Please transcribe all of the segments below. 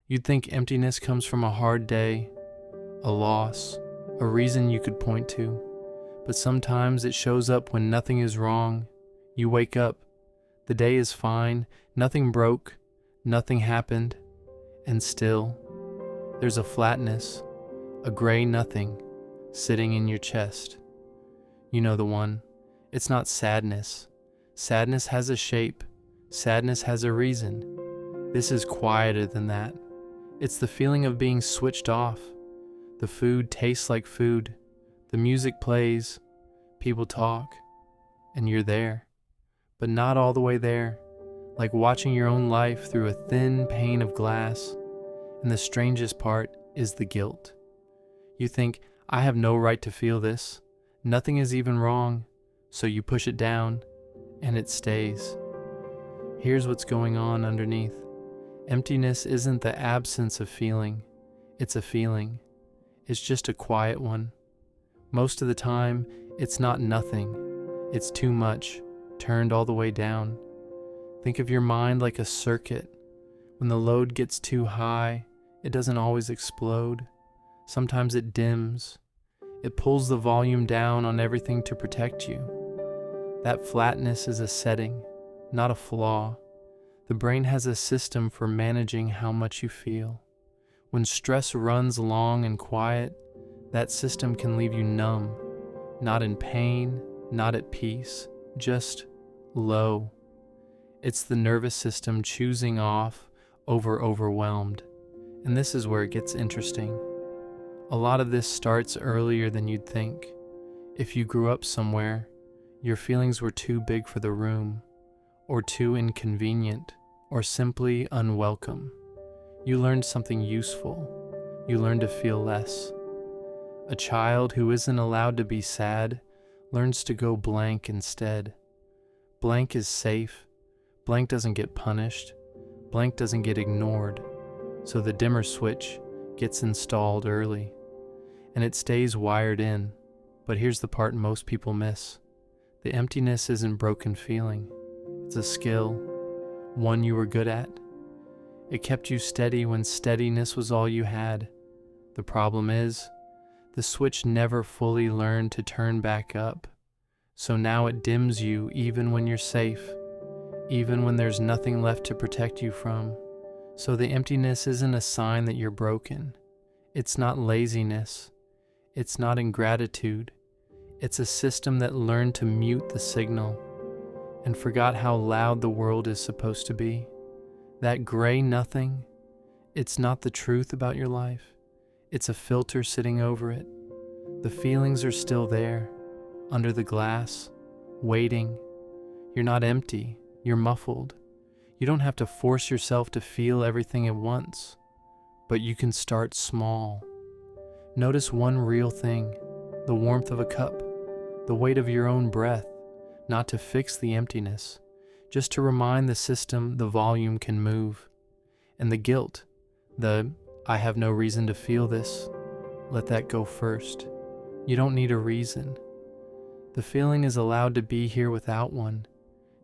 You'd think emptiness comes from a hard day, a loss, a reason you could point to, but sometimes it shows up when nothing is wrong. You wake up, the day is fine, nothing broke, nothing happened, and still, there's a flatness, a gray nothing, sitting in your chest. You know the one. It's not sadness. Sadness has a shape. Sadness has a reason. This is quieter than that. It's the feeling of being switched off. The food tastes like food. The music plays. People talk. And you're there. But not all the way there. Like watching your own life through a thin pane of glass. And the strangest part is the guilt. You think, I have no right to feel this. Nothing is even wrong. So you push it down, and it stays. Here's what's going on underneath. Emptiness isn't the absence of feeling. It's a feeling. It's just a quiet one. Most of the time, it's not nothing. It's too much, turned all the way down. Think of your mind like a circuit. When the load gets too high, it doesn't always explode. Sometimes it dims. It pulls the volume down on everything to protect you. That flatness is a setting, not a flaw. The brain has a system for managing how much you feel. When stress runs long and quiet, that system can leave you numb, not in pain, not at peace, just low. It's the nervous system choosing off over overwhelmed. And this is where it gets interesting. A lot of this starts earlier than you'd think. If you grew up somewhere, your feelings were too big for the room, or too inconvenient, or simply unwelcome. You learned something useful. You learned to feel less. A child who isn't allowed to be sad learns to go blank instead. Blank is safe. Blank doesn't get punished. Blank doesn't get ignored. So the dimmer switch gets installed early. And it stays wired in. But here's the part most people miss. The emptiness isn't broken feeling. It's a skill, one you were good at. It kept you steady when steadiness was all you had. The problem is, the switch never fully learned to turn back up. So now it dims you even when you're safe, even when there's nothing left to protect you from. So the emptiness isn't a sign that you're broken. It's not laziness. It's not ingratitude. It's a system that learned to mute the signal and forgot how loud the world is supposed to be. That gray nothing, it's not the truth about your life. It's a filter sitting over it. The feelings are still there, under the glass, waiting. You're not empty, you're muffled. You don't have to force yourself to feel everything at once, but you can start small. Notice one real thing, the warmth of a cup, the weight of your own breath, not to fix the emptiness, just to remind the system the volume can move. And the guilt, the I have no reason to feel this, let that go first. You don't need a reason. The feeling is allowed to be here without one.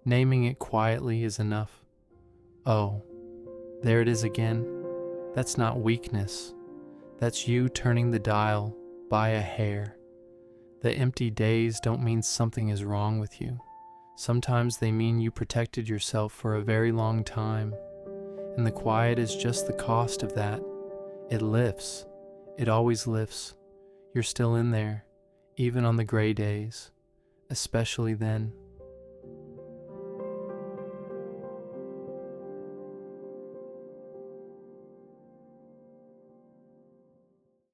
Naming it quietly is enough. Oh, there it is again. That's not weakness. That's you turning the dial by a hair. The empty days don't mean something is wrong with you. Sometimes they mean you protected yourself for a very long time. And the quiet is just the cost of that. It lifts. It always lifts. You're still in there, even on the gray days, especially then.